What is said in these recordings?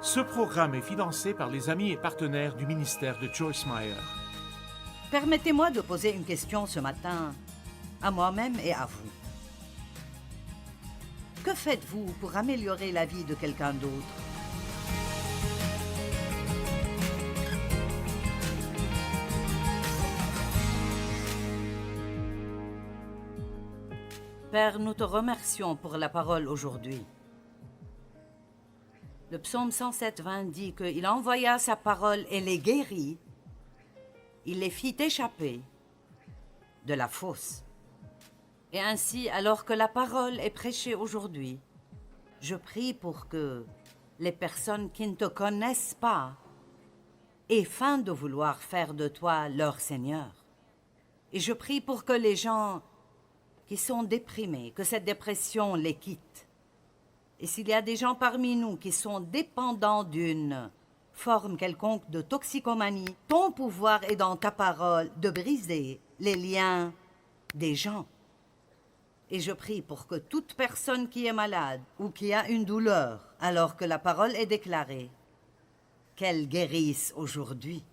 Ce programme est financé par les amis et partenaires du ministère de Joyce Meyer. Permettez-moi de poser une question ce matin à moi-même et à vous. Que faites-vous pour améliorer la vie de quelqu'un d'autre? Père, nous te remercions pour la parole aujourd'hui. Le psaume 107:20 dit qu'il envoya sa parole et les guérit. Il les fit échapper de la fosse. Et ainsi, alors que la parole est prêchée aujourd'hui, je prie pour que les personnes qui ne te connaissent pas aient faim de vouloir faire de toi leur Seigneur. Et je prie pour que les gens qui sont déprimés, que cette dépression les quitte. Et s'il y a des gens parmi nous qui sont dépendants d'une forme quelconque de toxicomanie, ton pouvoir est dans ta parole de briser les liens des gens. Et je prie pour que toute personne qui est malade ou qui a une douleur, alors que la parole est déclarée, qu'elle guérisse aujourd'hui.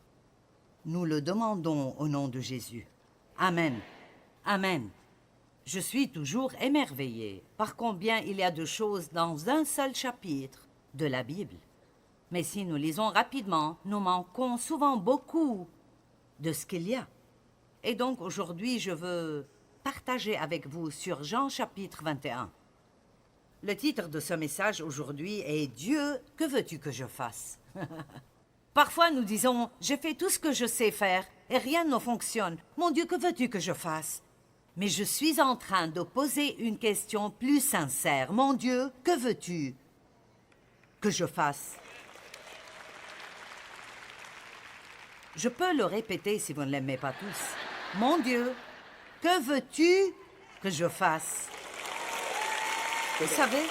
Nous le demandons au nom de Jésus. Amen. Amen. Je suis toujours émerveillée par combien il y a de choses dans un seul chapitre de la Bible. Mais si nous lisons rapidement, nous manquons souvent beaucoup de ce qu'il y a. Et donc aujourd'hui, je veux partager avec vous sur Jean chapitre 21. Le titre de ce message aujourd'hui est « Dieu, que veux-tu que je fasse ?» Parfois nous disons « J'ai fait tout ce que je sais faire et rien ne fonctionne. Mon Dieu, que veux-tu que je fasse ?» Mais je suis en train de poser une question plus sincère. « Mon Dieu, que veux-tu que je fasse ?» Je peux le répéter si vous ne l'aimez pas tous. « Mon Dieu, que veux-tu que je fasse ?» Vous savez,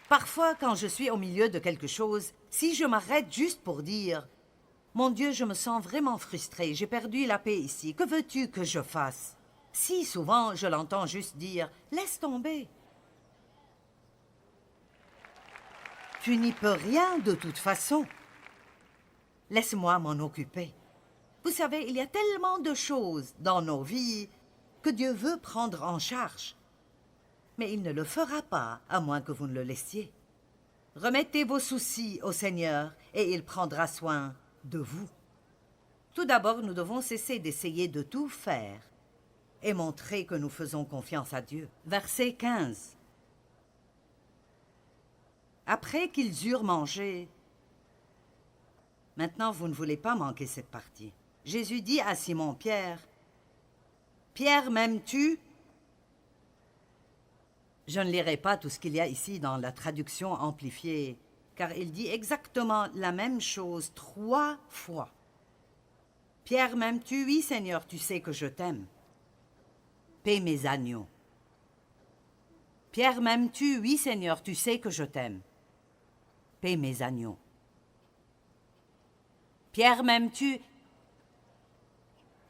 parfois quand je suis au milieu de quelque chose, si je m'arrête juste pour dire « Mon Dieu, je me sens vraiment frustrée, j'ai perdu la paix ici, que veux-tu que je fasse ?» Si souvent je l'entends juste dire « Laisse tomber. Tu n'y peux rien de toute façon. Laisse-moi m'en occuper. » Vous savez, il y a tellement de choses dans nos vies que Dieu veut prendre en charge. Mais il ne le fera pas, à moins que vous ne le laissiez. Remettez vos soucis au Seigneur et il prendra soin de vous. Tout d'abord, nous devons cesser d'essayer de tout faire et montrer que nous faisons confiance à Dieu. Verset 15. Après qu'ils eurent mangé, maintenant vous ne voulez pas manquer cette partie. Jésus dit à Simon-Pierre, « Pierre, m'aimes-tu » Je ne lirai pas tout ce qu'il y a ici dans la traduction amplifiée, car il dit exactement la même chose 3 fois. « Pierre, m'aimes-tu? Oui, Seigneur, tu sais que je t'aime. Paie mes agneaux. » Pierre, m'aimes-tu? Oui, Seigneur, tu sais que je t'aime. Paie mes agneaux. Pierre, m'aimes-tu?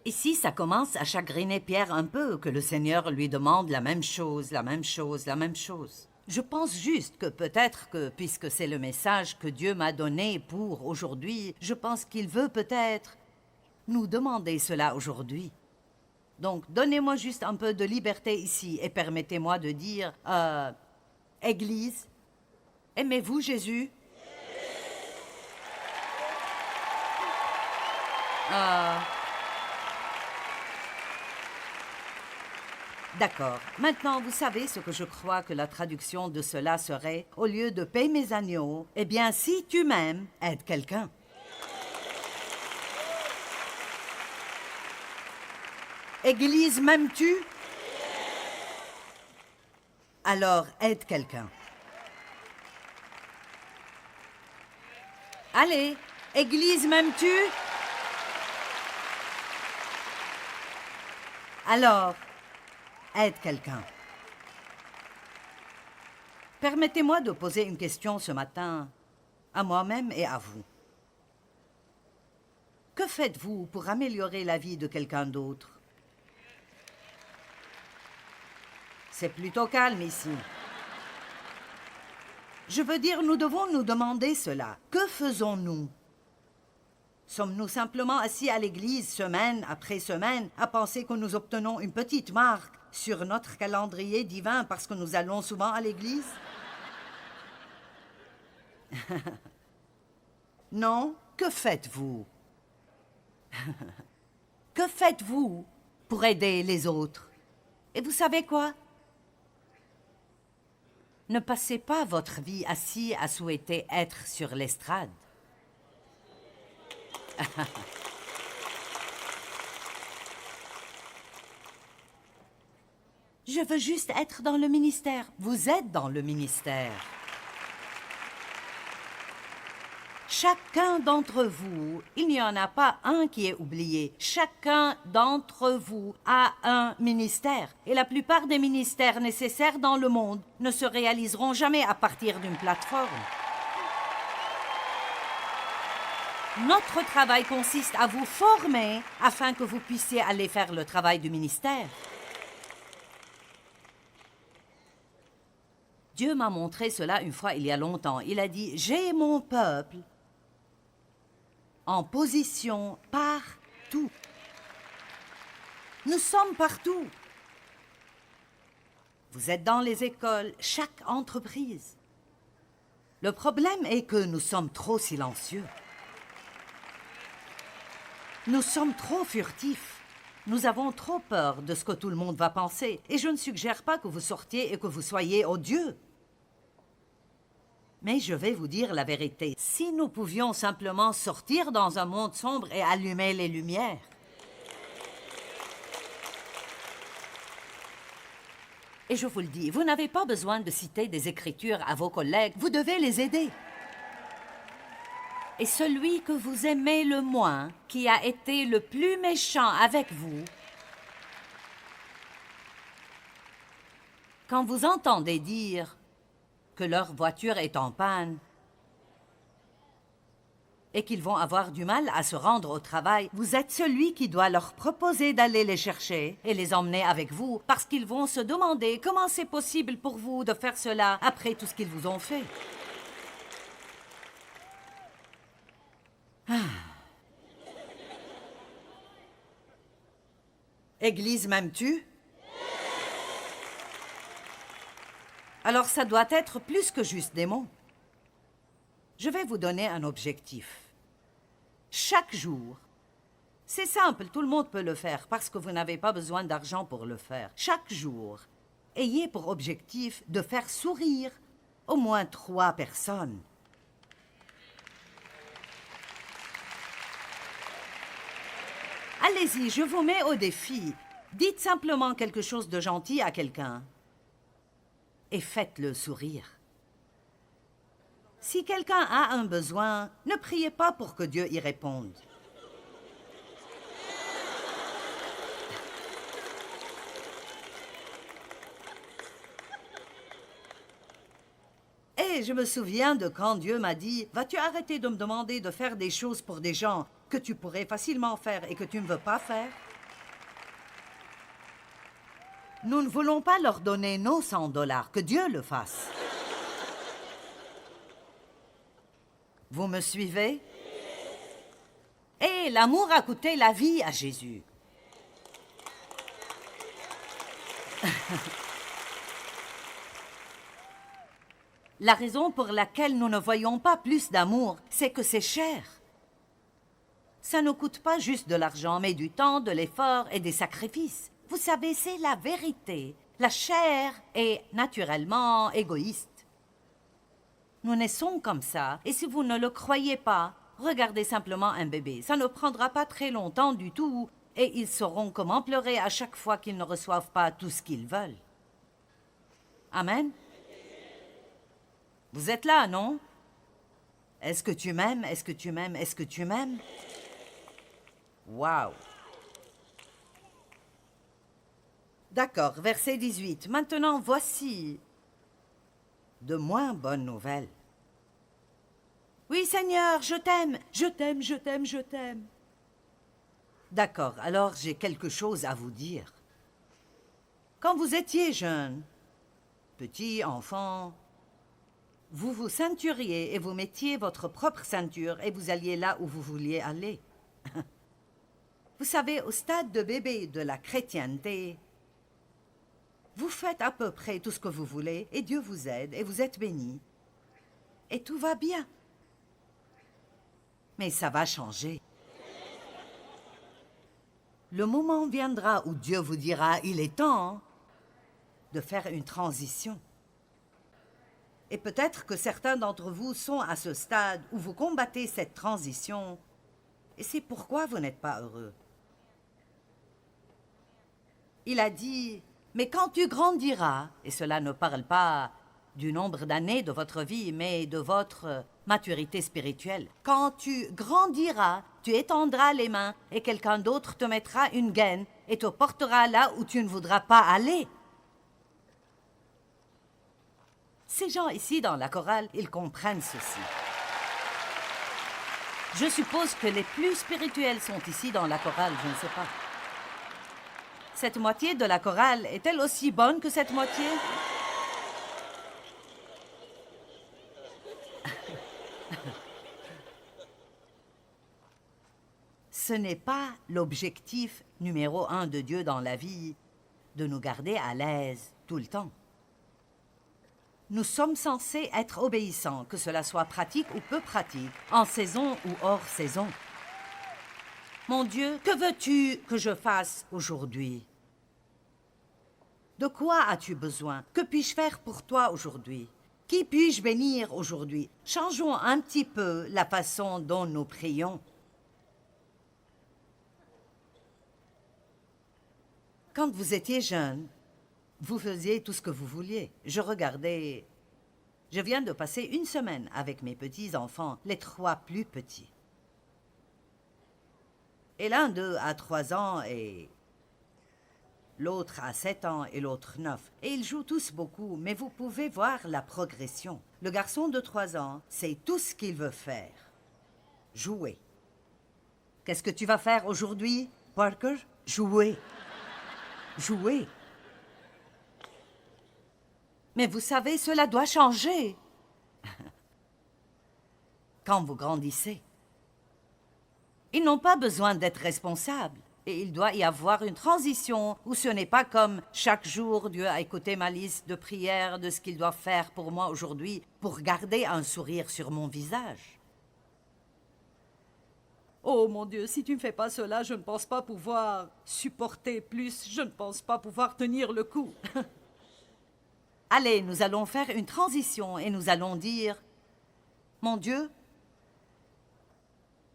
Ici, ça commence à chagriner Pierre un peu que le Seigneur lui demande la même chose, la même chose, la même chose. Je pense juste que peut-être que, puisque c'est le message que Dieu m'a donné pour aujourd'hui, je pense qu'il veut peut-être nous demander cela aujourd'hui. Donc, donnez-moi juste un peu de liberté ici et permettez-moi de dire, Église, aimez-vous Jésus? D'accord. Maintenant, vous savez ce que je crois que la traduction de cela serait, au lieu de « paie mes agneaux », eh bien, si tu m'aimes, aide quelqu'un. Église, m'aimes-tu? Alors, aide quelqu'un. Allez, Église, m'aimes-tu? Alors, aide quelqu'un. Permettez-moi de poser une question ce matin à moi-même et à vous. Que faites-vous pour améliorer la vie de quelqu'un d'autre? C'est plutôt calme ici. Je veux dire, nous devons nous demander cela. Que faisons-nous? Sommes-nous simplement assis à l'église semaine après semaine à penser que nous obtenons une petite marque sur notre calendrier divin parce que nous allons souvent à l'église? Non? Que faites-vous? Que faites-vous pour aider les autres? Et vous savez quoi? Ne passez pas votre vie assis à souhaiter être sur l'estrade. Je veux juste être dans le ministère. Vous êtes dans le ministère. Chacun d'entre vous, il n'y en a pas un qui est oublié. Chacun d'entre vous a un ministère. Et la plupart des ministères nécessaires dans le monde ne se réaliseront jamais à partir d'une plateforme. Notre travail consiste à vous former afin que vous puissiez aller faire le travail du ministère. Dieu m'a montré cela une fois il y a longtemps. Il a dit « J'ai mon peuple en position partout. » Nous sommes partout. Vous êtes dans les écoles, chaque entreprise. Le problème est que nous sommes trop silencieux. Nous sommes trop furtifs. Nous avons trop peur de ce que tout le monde va penser. Et je ne suggère pas que vous sortiez et que vous soyez odieux. Mais je vais vous dire la vérité. Si nous pouvions simplement sortir dans un monde sombre et allumer les lumières. Et je vous le dis, vous n'avez pas besoin de citer des écritures à vos collègues. Vous devez les aider. Et celui que vous aimez le moins, qui a été le plus méchant avec vous, quand vous entendez dire que leur voiture est en panne et qu'ils vont avoir du mal à se rendre au travail, vous êtes celui qui doit leur proposer d'aller les chercher et les emmener avec vous parce qu'ils vont se demander comment c'est possible pour vous de faire cela après tout ce qu'ils vous ont fait. Église, m'aimes-tu? Alors ça doit être plus que juste des mots. Je vais vous donner un objectif. Chaque jour, c'est simple, tout le monde peut le faire parce que vous n'avez pas besoin d'argent pour le faire. Chaque jour, ayez pour objectif de faire sourire au moins 3 personnes. Allez-y, je vous mets au défi. Dites simplement quelque chose de gentil à quelqu'un et faites-le sourire. Si quelqu'un a un besoin, ne priez pas pour que Dieu y réponde. Et je me souviens de quand Dieu m'a dit « Vas-tu arrêter de me demander de faire des choses pour des gens que tu pourrais facilement faire et que tu ne veux pas faire? » Nous ne voulons pas leur donner nos 100 $, que Dieu le fasse. Vous me suivez? Et l'amour a coûté la vie à Jésus. La raison pour laquelle nous ne voyons pas plus d'amour, c'est que c'est cher. Ça ne coûte pas juste de l'argent, mais du temps, de l'effort et des sacrifices. Vous savez, c'est la vérité. La chair est naturellement égoïste. Nous naissons comme ça, et si vous ne le croyez pas, regardez simplement un bébé. Ça ne prendra pas très longtemps du tout, et ils sauront comment pleurer à chaque fois qu'ils ne reçoivent pas tout ce qu'ils veulent. Amen. Vous êtes là, non? Est-ce que tu m'aimes? Est-ce que tu m'aimes? Est-ce que tu m'aimes? Wow! D'accord, verset 18. Maintenant, voici de moins bonnes nouvelles. Oui, Seigneur, je t'aime, je t'aime, je t'aime, je t'aime. D'accord, alors j'ai quelque chose à vous dire. Quand vous étiez jeune, petit, enfant, vous vous ceinturiez et vous mettiez votre propre ceinture et vous alliez là où vous vouliez aller. Vous savez, au stade de bébé de la chrétienté, vous faites à peu près tout ce que vous voulez et Dieu vous aide et vous êtes béni. Et tout va bien. Mais ça va changer. Le moment viendra où Dieu vous dira « il est temps » de faire une transition. Et peut-être que certains d'entre vous sont à ce stade où vous combattez cette transition et c'est pourquoi vous n'êtes pas heureux. Il a dit « mais quand tu grandiras » et cela ne parle pas du nombre d'années de votre vie, mais de votre maturité spirituelle. Quand tu grandiras, tu étendras les mains et quelqu'un d'autre te mettra une gaine et te portera là où tu ne voudras pas aller. Ces gens ici dans la chorale, ils comprennent ceci. Je suppose que les plus spirituels sont ici dans la chorale, je ne sais pas. Cette moitié de la chorale est-elle aussi bonne que cette moitié? Ce n'est pas l'objectif numéro 1 de Dieu dans la vie, de nous garder à l'aise tout le temps. Nous sommes censés être obéissants, que cela soit pratique ou peu pratique, en saison ou hors saison. Mon Dieu, que veux-tu que je fasse aujourd'hui? De quoi as-tu besoin? Que puis-je faire pour toi aujourd'hui? Qui puis-je bénir aujourd'hui? Changeons un petit peu la façon dont nous prions. Quand vous étiez jeune, vous faisiez tout ce que vous vouliez. Je regardais... Je viens de passer une semaine avec mes petits-enfants, les 3 plus petits. Et l'un d'eux a 3 ans et l'autre a 7 ans et l'autre 9. Et ils jouent tous beaucoup, mais vous pouvez voir la progression. Le garçon de 3 ans, c'est tout ce qu'il veut faire. Jouer. Qu'est-ce que tu vas faire aujourd'hui, Parker? Jouer. Jouer. Mais vous savez, cela doit changer. Quand vous grandissez. Ils n'ont pas besoin d'être responsables. Et il doit y avoir une transition où ce n'est pas comme chaque jour Dieu a écouté ma liste de prières de ce qu'il doit faire pour moi aujourd'hui pour garder un sourire sur mon visage. Oh mon Dieu, si tu ne fais pas cela, je ne pense pas pouvoir supporter plus, je ne pense pas pouvoir tenir le coup. Allez, nous allons faire une transition et nous allons dire, mon Dieu,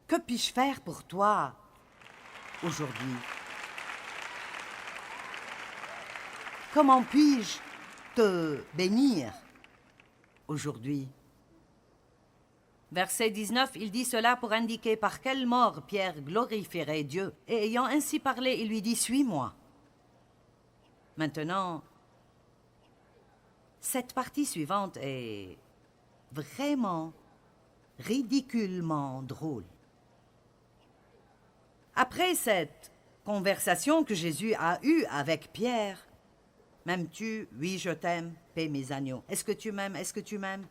que puis-je faire pour toi aujourd'hui? Comment puis-je te bénir aujourd'hui? Verset 19, il dit cela pour indiquer par quelle mort Pierre glorifierait Dieu. Et ayant ainsi parlé, il lui dit, suis-moi. Maintenant, cette partie suivante est vraiment ridiculement drôle. Après cette conversation que Jésus a eue avec Pierre, m'aimes-tu? Oui, je t'aime, paie mes agneaux. Est-ce que tu m'aimes? Est-ce que tu m'aimes?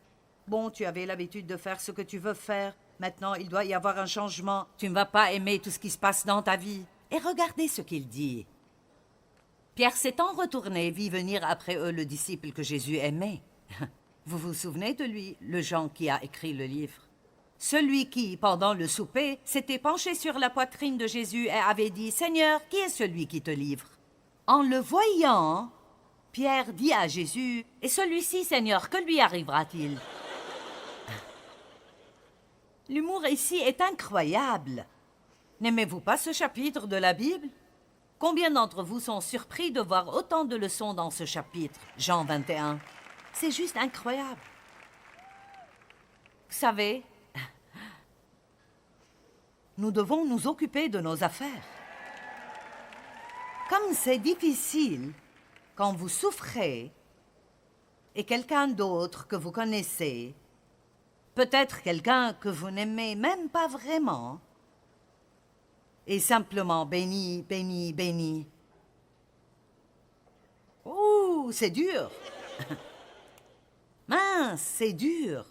Bon, tu avais l'habitude de faire ce que tu veux faire. Maintenant, il doit y avoir un changement. Tu ne vas pas aimer tout ce qui se passe dans ta vie. Et regardez ce qu'il dit. Pierre s'étant retourné, vit venir après eux le disciple que Jésus aimait. Vous vous souvenez de lui, le Jean qui a écrit le livre? Celui qui, pendant le souper, s'était penché sur la poitrine de Jésus et avait dit « Seigneur, qui est celui qui te livre ?» En le voyant, Pierre dit à Jésus « Et celui-ci, Seigneur, que lui arrivera-t-il » L'humour ici est incroyable. N'aimez-vous pas ce chapitre de la Bible? Combien d'entre vous sont surpris de voir autant de leçons dans ce chapitre, Jean 21? C'est juste incroyable. Vous savez, nous devons nous occuper de nos affaires. Comme c'est difficile quand vous souffrez et quelqu'un d'autre que vous connaissez, peut-être quelqu'un que vous n'aimez même pas vraiment, est simplement béni, béni, béni. Ouh, c'est dur. Mince, c'est dur.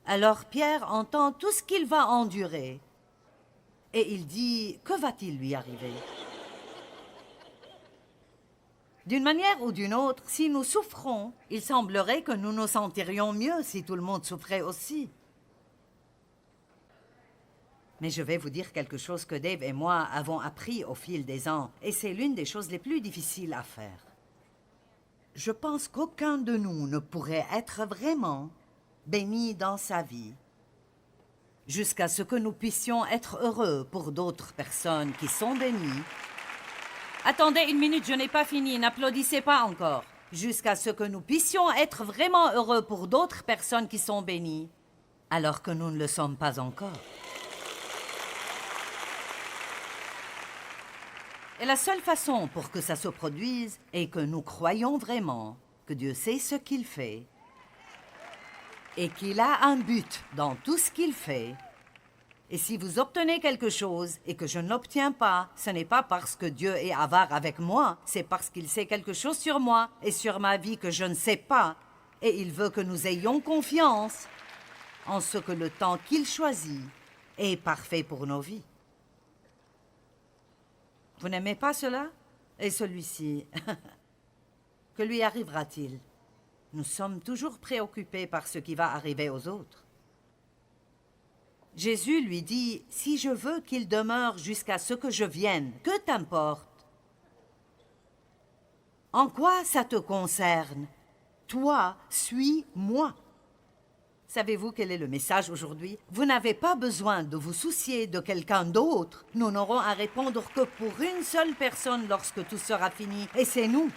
Alors Pierre entend tout ce qu'il va endurer. Et il dit, que va-t-il lui arriver? D'une manière ou d'une autre, si nous souffrons, il semblerait que nous nous sentirions mieux si tout le monde souffrait aussi. Mais je vais vous dire quelque chose que Dave et moi avons appris au fil des ans, et c'est l'une des choses les plus difficiles à faire. Je pense qu'aucun de nous ne pourrait être vraiment béni dans sa vie jusqu'à ce que nous puissions être heureux pour d'autres personnes qui sont bénies. Attendez une minute, je n'ai pas fini, n'applaudissez pas encore. Jusqu'à ce que nous puissions être vraiment heureux pour d'autres personnes qui sont bénies, alors que nous ne le sommes pas encore. Et la seule façon pour que ça se produise est que nous croyons vraiment que Dieu sait ce qu'il fait et qu'il a un but dans tout ce qu'il fait. Et si vous obtenez quelque chose et que je ne l'obtiens pas, ce n'est pas parce que Dieu est avare avec moi, c'est parce qu'il sait quelque chose sur moi et sur ma vie que je ne sais pas. Et il veut que nous ayons confiance en ce que le temps qu'il choisit est parfait pour nos vies. Vous n'aimez pas cela? Et celui-ci, que lui arrivera-t-il? Nous sommes toujours préoccupés par ce qui va arriver aux autres. Jésus lui dit, « Si je veux qu'il demeure jusqu'à ce que je vienne, que t'importe? En quoi ça te concerne? Toi, suis-moi. » Savez-vous quel est le message aujourd'hui? Vous n'avez pas besoin de vous soucier de quelqu'un d'autre. Nous n'aurons à répondre que pour une seule personne lorsque tout sera fini, et c'est nous.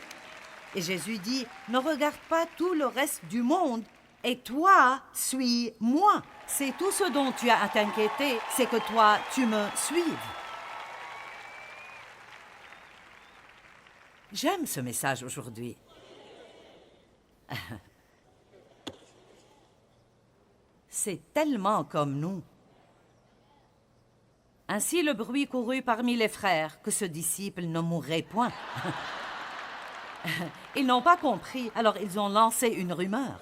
Et Jésus dit, ne regarde pas tout le reste du monde, et toi, suis-moi. C'est tout ce dont tu as à t'inquiéter, c'est que toi, tu me suives. J'aime ce message aujourd'hui. C'est tellement comme nous. Ainsi le bruit courut parmi les frères que ce disciple ne mourrait point. Ils n'ont pas compris, alors ils ont lancé une rumeur.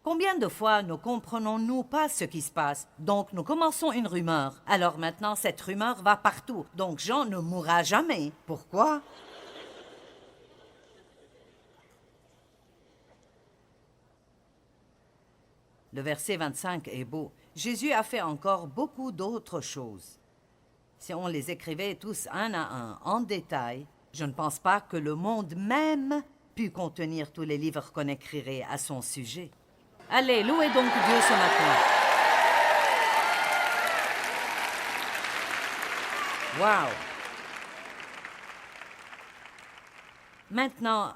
Combien de fois ne comprenons-nous pas ce qui se passe? Donc nous commençons une rumeur. Alors maintenant cette rumeur va partout. Donc Jean ne mourra jamais. Pourquoi? Le verset 25 est beau. Jésus a fait encore beaucoup d'autres choses. Si on les écrivait tous un à un, en détail, je ne pense pas que le monde même pût contenir tous les livres qu'on écrirait à son sujet. Allez, louez donc Dieu ce matin. Wow! Maintenant,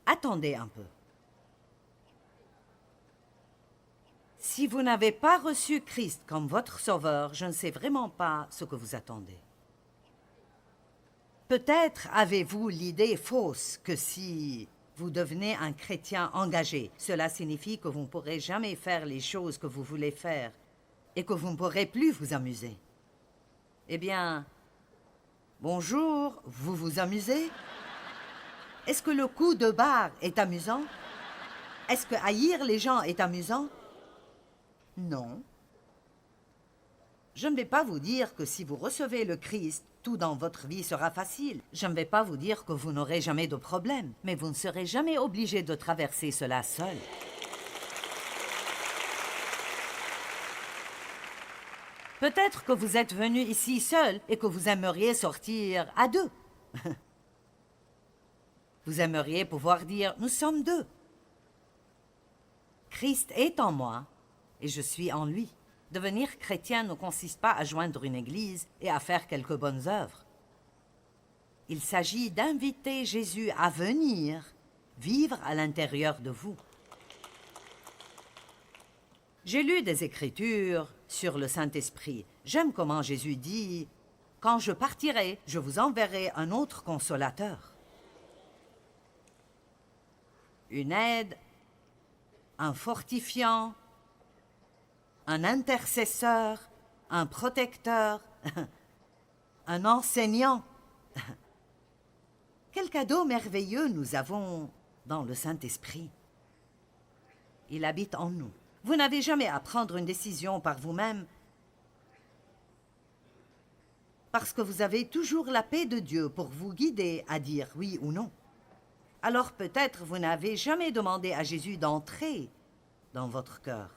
attendez un peu. Si vous n'avez pas reçu Christ comme votre sauveur, je ne sais vraiment pas ce que vous attendez. Peut-être avez-vous l'idée fausse que si vous devenez un chrétien engagé, cela signifie que vous ne pourrez jamais faire les choses que vous voulez faire et que vous ne pourrez plus vous amuser. Eh bien, bonjour, vous vous amusez? Est-ce que le coup de barre est amusant? Est-ce que haïr les gens est amusant? Non. Je ne vais pas vous dire que si vous recevez le Christ, tout dans votre vie sera facile. Je ne vais pas vous dire que vous n'aurez jamais de problème, mais vous ne serez jamais obligé de traverser cela seul. Peut-être que vous êtes venu ici seul et que vous aimeriez sortir à deux. Vous aimeriez pouvoir dire « Nous sommes deux ». Christ est en moi et je suis en lui. Devenir chrétien ne consiste pas à joindre une église et à faire quelques bonnes œuvres. Il s'agit d'inviter Jésus à venir vivre à l'intérieur de vous. J'ai lu des Écritures sur le Saint-Esprit. J'aime comment Jésus dit « Quand je partirai, je vous enverrai un autre consolateur. » Une aide, un fortifiant, un intercesseur, un protecteur, un enseignant. Quel cadeau merveilleux nous avons dans le Saint-Esprit. Il habite en nous. Vous n'avez jamais à prendre une décision par vous-même parce que vous avez toujours la paix de Dieu pour vous guider à dire oui ou non. Alors peut-être vous n'avez jamais demandé à Jésus d'entrer dans votre cœur.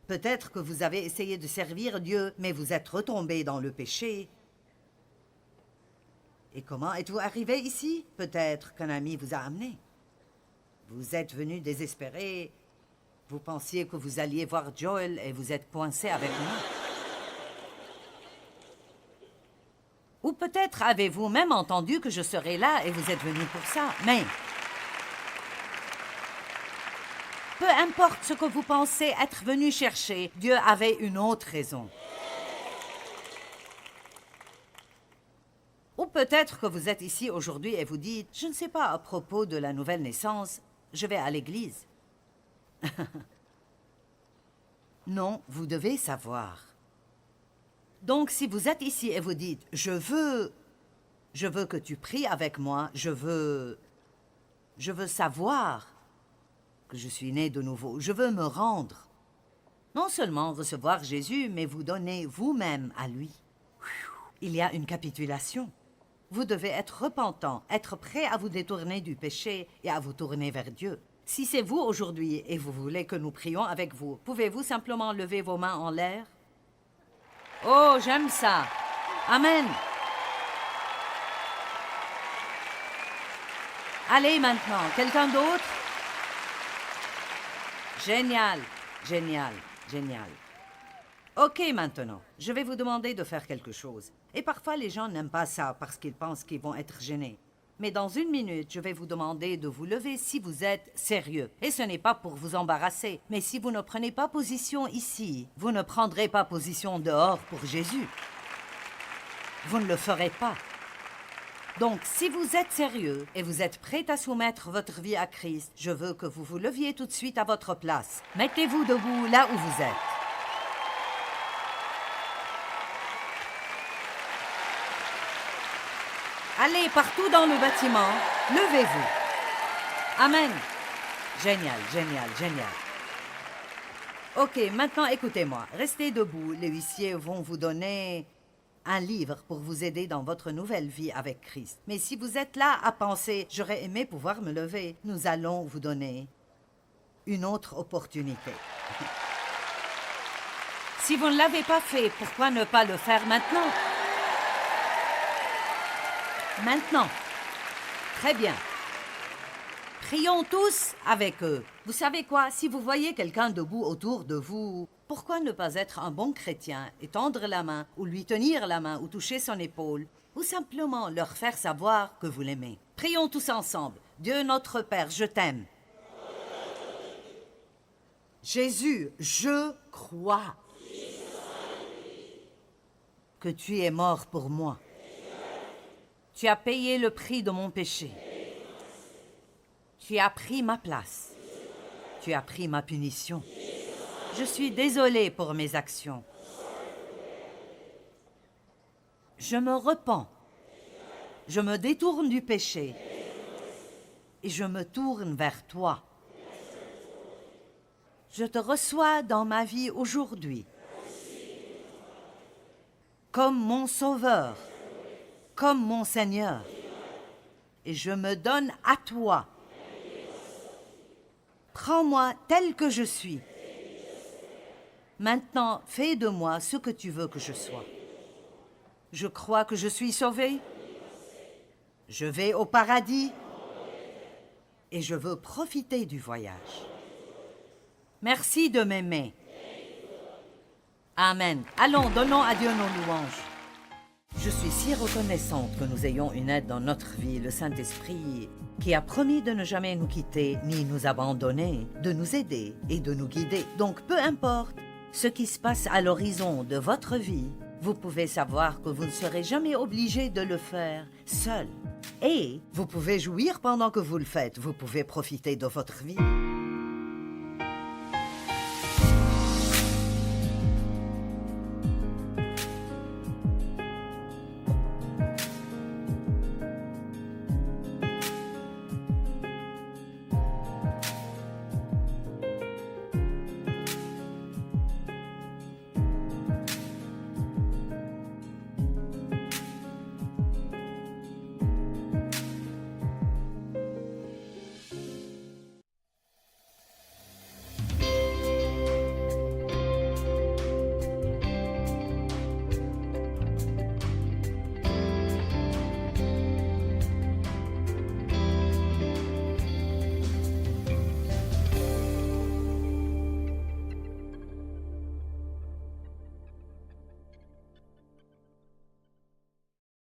Peut-être que vous avez essayé de servir Dieu, mais vous êtes retombé dans le péché. Et comment êtes-vous arrivé ici? Peut-être qu'un ami vous a amené. Vous êtes venu désespéré. Vous pensiez que vous alliez voir Joel et vous êtes coincé avec moi. Ou peut-être avez-vous même entendu que je serais là et vous êtes venu pour ça. Mais peu importe ce que vous pensez être venu chercher, Dieu avait une autre raison. Ou peut-être que vous êtes ici aujourd'hui et vous dites, je ne sais pas à propos de la nouvelle naissance, je vais à l'église. Non, vous devez savoir. Donc si vous êtes ici et vous dites, je veux que tu pries avec moi, je veux savoir que je suis né de nouveau, je veux me rendre. Non seulement recevoir Jésus, mais vous donner vous-même à lui. Il y a une capitulation. Vous devez être repentant, être prêt à vous détourner du péché et à vous tourner vers Dieu. Si c'est vous aujourd'hui et vous voulez que nous prions avec vous, pouvez-vous simplement lever vos mains en l'air? Oh, j'aime ça. Amen. Allez maintenant, quelqu'un d'autre? Génial, génial, génial. Ok, maintenant, je vais vous demander de faire quelque chose. Et parfois, les gens n'aiment pas ça parce qu'ils pensent qu'ils vont être gênés. Mais dans 1 minute, je vais vous demander de vous lever si vous êtes sérieux. Et ce n'est pas pour vous embarrasser. Mais si vous ne prenez pas position ici, vous ne prendrez pas position dehors pour Jésus. Vous ne le ferez pas. Donc, si vous êtes sérieux et vous êtes prêt à soumettre votre vie à Christ, je veux que vous vous leviez tout de suite à votre place. Mettez-vous debout là où vous êtes. Allez partout dans le bâtiment, levez-vous. Amen. Génial, génial, génial. Ok, maintenant écoutez-moi. Restez debout. Les huissiers vont vous donner un livre pour vous aider dans votre nouvelle vie avec Christ. Mais si vous êtes là à penser, j'aurais aimé pouvoir me lever, nous allons vous donner une autre opportunité. Si vous ne l'avez pas fait, pourquoi ne pas le faire maintenant? Maintenant. Très bien. Prions tous avec eux. Vous savez quoi? Si vous voyez quelqu'un debout autour de vous, pourquoi ne pas être un bon chrétien et tendre la main, ou lui tenir la main, ou toucher son épaule, ou simplement leur faire savoir que vous l'aimez? Prions tous ensemble. Dieu notre Père, je t'aime. Jésus, je crois que tu es mort pour moi. Tu as payé le prix de mon péché. Tu as pris ma place. Tu as pris ma punition. Je suis désolé pour mes actions. Je me repens. Je me détourne du péché. Et je me tourne vers toi. Je te reçois dans ma vie aujourd'hui. Comme mon Sauveur. Comme mon Seigneur. Et je me donne à toi. Prends-moi tel que je suis. Maintenant, fais de moi ce que tu veux que je sois. Je crois que je suis sauvé. Je vais au paradis. Et je veux profiter du voyage. Merci de m'aimer. Amen. Allons, donnons à Dieu nos louanges. Je suis si reconnaissante que nous ayons une aide dans notre vie, le Saint-Esprit, qui a promis de ne jamais nous quitter ni nous abandonner, de nous aider et de nous guider. Donc, peu importe ce qui se passe à l'horizon de votre vie, vous pouvez savoir que vous ne serez jamais obligé de le faire seul. Et vous pouvez jouir pendant que vous le faites, vous pouvez profiter de votre vie.